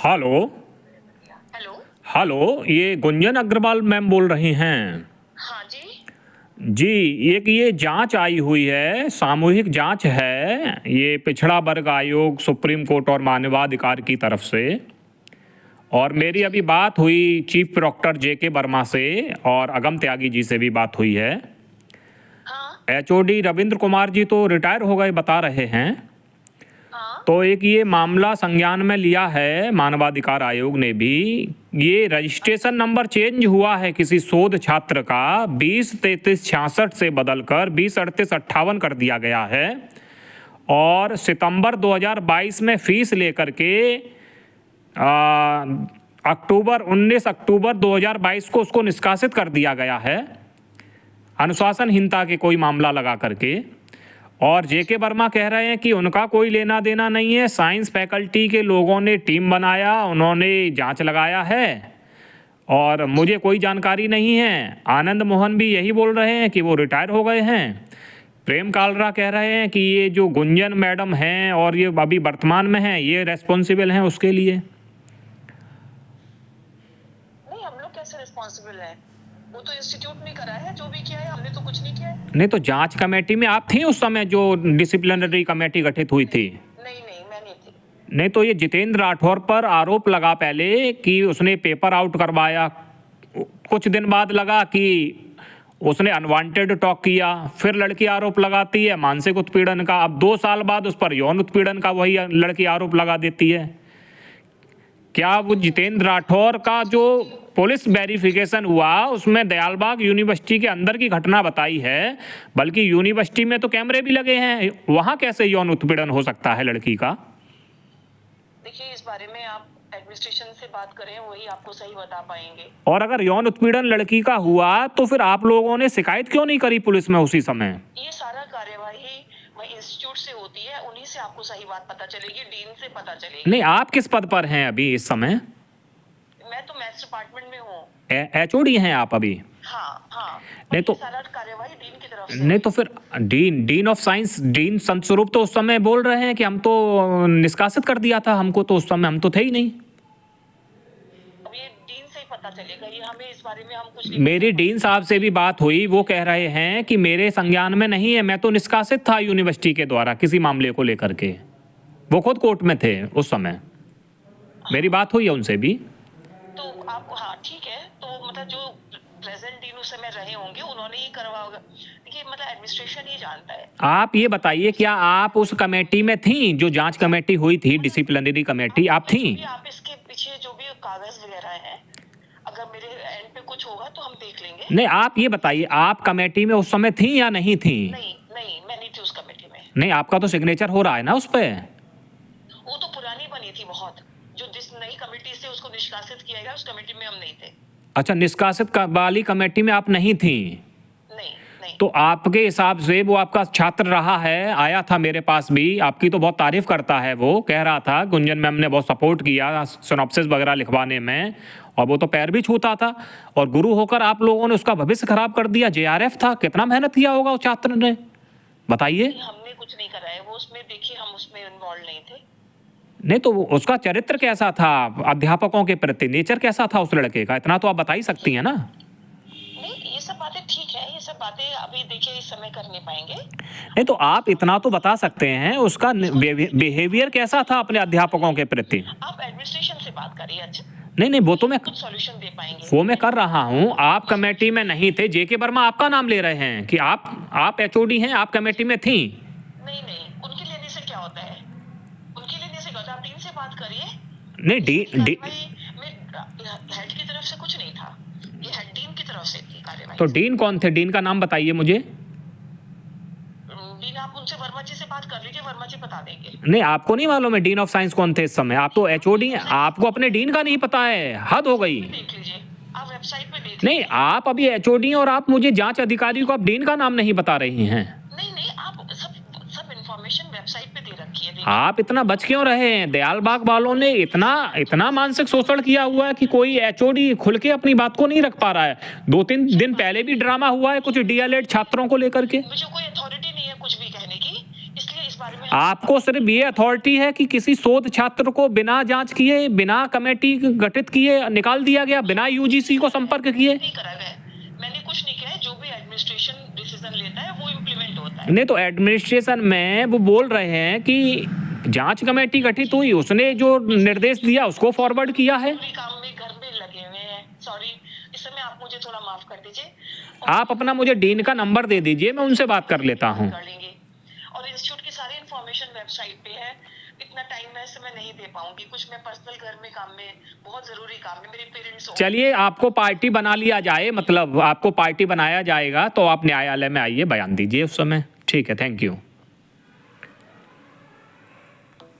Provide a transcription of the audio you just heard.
Hello. Hello. Hello, ये Gunjan Agarwal ma'am बोल रही हैं? हाँ जी। जी, एक ये जांच आई हुई है, सामूहिक जांच है, ये पिछड़ा वर्ग आयोग, सुप्रीम कोर्ट और मानवाधिकार की तरफ से। और मेरी अभी बात हुई चीफ डॉक्टर जेके वर्मा से और अगम त्यागी जी से भी बात हुई है। हाँ एचओडी रविंद्र कुमार जी तो रिटायर हो गए बता रहे हैं। हाँ। तो एक ये मामला संज्ञान में लिया है मानवाधिकार आयोग ने भी। ये रजिस्ट्रेशन नंबर चेंज हुआ है किसी शोध छात्र का 20-33-66 से बदलकर 20-38-58 कर दिया गया है। और सितंबर 2022 में फीस लेकर के अक्टूबर 19 अक्टूबर 2022 को उसको निष्कासित कर दिया गया है, अनुशासनहीनता के कोई मामला लगा करके। और जेके वर्मा कह रहे हैं कि उनका कोई लेना देना नहीं है, साइंस फैकल्टी के लोगों ने टीम बनाया, उन्होंने जांच लगाया है और मुझे कोई जानकारी नहीं है। आनंद मोहन भी यही बोल रहे हैं कि वो रिटायर हो गए हैं। प्रेम कालरा कह रहे हैं कि ये जो गुंजन मैडम हैं और ये अभी वर्तमान में हैं, ये रेस्पॉन्सिबल हैं उसके लिए। नहीं, हम लोग कैसे रिस्पॉन्सिबल हैं? वो तो इंस्टीट्यूट ने करा है, जो भी किया है, हमने तो कुछ नहीं किया है। नहीं तो जांच कमेटी में आप थी उस समय जो डिसिप्लिनरी कमेटी गठित हुई थी? नहीं नहीं, मैं नहीं थी। नहीं तो ये जितेंद्र राठौर पर आरोप लगा पहले कि उसने पेपर आउट करवाया, कुछ दिन बाद लगा कि उसने अनवांटेड टॉक किया, फिर लड़की आरोप लगाती है मानसिक उत्पीड़न का, अब 2 साल बाद उस पर यौन उत्पीड़न का वही लड़की आरोप लगा देती है। क्या वो जितेंद्र राठौर का जो पुलिस वेरिफिकेशन हुआ उसमें दयालबाग यूनिवर्सिटी के अंदर की घटना बताई है, बल्कि यूनिवर्सिटी में तो कैमरे भी लगे हैं, वहाँ कैसे यौन उत्पीड़न हो सकता है लड़की का? देखिए, इस बारे में आप एडमिनिस्ट्रेशन से बात करें, वही आपको सही बता पाएंगे। और अगर यौन उत्पीड़न लड़की का हुआ तो फिर आप लोगों ने शिकायत क्यों नहीं करी पुलिस में उसी समय? ये सारा कार्यवाही वही इंस्टीट्यूट से होती है, उन्हीं से आपको सही बात पता चलेगी, डीन से पता चलेगी। नहीं, आप किस पद पर हैं अभी इस समय? मैं तो मैथ्स डिपार्टमेंट में हूँ। एचओडी हैं आप अभी? हाँ हाँ। नहीं तो सारा कार्यवाही डीन की तरफ से नहीं तो फिर डीन ऑफ साइंस, डीन संत स्वरूप तो उस समय बोल रहे हैं कि हम तो निष्कासित कर दिया था, हमको तो उस समय हम तो थे ही नहीं। अब ये डीन से ही पता चलेगा, ये हमें इस बारे में हम कुछ नहीं। मेरी डीन साहब से भी बात हुई, वो कह रहे हैं कि मेरे संज्ञान में नहीं है, मैं तो निष्कासित था यूनिवर्सिटी के द्वारा किसी मामले को लेकर के। वो खुद कोर्ट में थे उस समय, मेरी बात हुई है उनसे भी। तो आप, हाँ ठीक है, तो मतलब जो प्रेजेंट डीन उस समय रहे होंगे उन्होंने ही करवा होगा। देखिए, मतलब एडमिनिस्ट्रेशन ही जानता है। आप ये बताइए, क्या आप उस कमेटी में थी जो जांच कमेटी हुई थी, डिसिप्लिनरी कमेटी, आप थी? आप इसके पीछे जो भी कागज वगैरह हैं, अगर मेरे एंड पे कुछ होगा तो हम देख लेंगे। नहीं, आप ये बताइए, आप कमेटी में उस समय थी या नहीं थी? नहीं नहीं, मैं नहीं थी उस कमेटी में। नहीं, आपका तो सिग्नेचर हो रहा है ना उस पे। वो तो पुरानी बनी थी बहुत, जो जिस नई कमेटी से उसको निष्कासित किया गया उस कमेटी में हम नहीं थे। अच्छा, निष्कासित वाली कमेटी में आप नहीं थी? नहीं नहीं। तो आपके हिसाब से वो आपका छात्र रहा है, आया था मेरे पास भी, आपकी तो बहुत तारीफ करता है, वो कह रहा था गुंजन मैम ने बहुत सपोर्ट किया सिनॉप्सिस वगैरह लिखवाने में, और वो तो पैर भी छूता था, और गुरु होकर आप लोगों ने उसका भविष्य खराब कर दिया। जेआरएफ था, कितना मेहनत किया होगा उस छात्र ने, बताइए। हमने कुछ नहीं करा है, वो उसमें देखिए हम उसमें इन्वॉल्व नहीं थे। नहीं तो उसका चरित्र कैसा था अध्यापकों के प्रति, नेचर कैसा था उस लड़के का, इतना तो आप बता ही सकती हैं ना? नहीं, ये सब बातें ठीक है, ये सब बातें अभी देखिए इस समय कर नहीं पाएंगे। नहीं तो आप इतना तो बता सकते हैं उसका बिहेवियर कैसा था अपने अध्यापकों के प्रति? आप एडमिनिस्ट्रेशन से बात करिए। अच्छा, नहीं, वो तो मैं कुछ सॉल्यूशन दे पाएंगे। वो मैं कर रहा हूँ। आप कमेटी में नहीं थे, जेके वर्मा आपका नाम ले रहे हैं कि आप एचओडी हैं, आप कमेटी में थी। नहीं नहीं, उनके लेने से क्या होता है, उनके लेने से क्या होता है, आप डीन से बात करिए। नहीं, हेड की तरफ से कुछ नहीं था, ये हेड डीन की तरफ से थी कार्यवाही। तो डीन कौन थे, डीन का नाम बताइए मुझे। डीन आप उनसे वर्मा जी से बात कर लीजिए, वर्मा जी बता देंगे। नहीं, आपको नहीं मालूम है डीन ऑफ साइंस कौन थे इस समय? आप तो एचओडी हैं, आपको अपने डीन का नहीं पता है, हद हो गई। देख लीजिए, आप वेबसाइट पे देख नहीं, आप अभी एचओडी और आप मुझे जांच अधिकारी को आप डीन का नाम नहीं बता रही हैं। नहीं नहीं, आप सब इन्फॉर्मेशन वेबसाइट पे दे रखी है। आप इतना बच क्यों रहे हैं? दयालबाग वालों ने इतना मानसिक शोषण किया हुआ है कि कोई एचओडी खुल के अपनी बात को नहीं रख पा रहा है। 2-3 दिन पहले भी ड्रामा हुआ है कुछ डीएलएड छात्रों को लेकर के। मुझे कोई अथॉरिटी नहीं है कुछ भी कहने की, इसलिए इस बारे में आपको सिर्फ ये अथॉरिटी है कि किसी शोध छात्र को बिना जांच किए, बिना कमेटी गठित किए निकाल दिया गया, बिना यूजीसी को संपर्क किए? नहीं करा गया, मैंने कुछ नहीं किया है। जो भी एडमिनिस्ट्रेशन डिसीजन लेता है वो इम्प्लीमेंट होता है। नहीं तो एडमिनिस्ट्रेशन में वो बोल रहे हैं कि जांच कमेटी गठित हुई, उसने जो निर्देश दिया उसको फॉरवर्ड किया है। पूरी काम में घर में लगे हुए हैं। सॉरी, इस समय आप मुझे थोड़ा माफ कर दीजिए। आप अपना मुझे डीन का नंबर दे दीजिए, मैं उनसे बात कर लेता हूँ। कर लेंगे। और इंस्टीट्यूट की सारी इंफॉर्मेशन वेबसाइट पे है। इतना टाइम मैं इस समय नहीं दे पाऊंगी, कुछ मैं पर्सनल घर में काम में, बहुत जरूरी काम में, मेरे पेरेंट्स। चलिए, आपको पार्टी बना लिया जाए, मतलब आपको पार्टी बनाया जाएगा तो आप न्यायालय में आइए, बयान दीजिए उस समय। ठीक है, थैंक यू।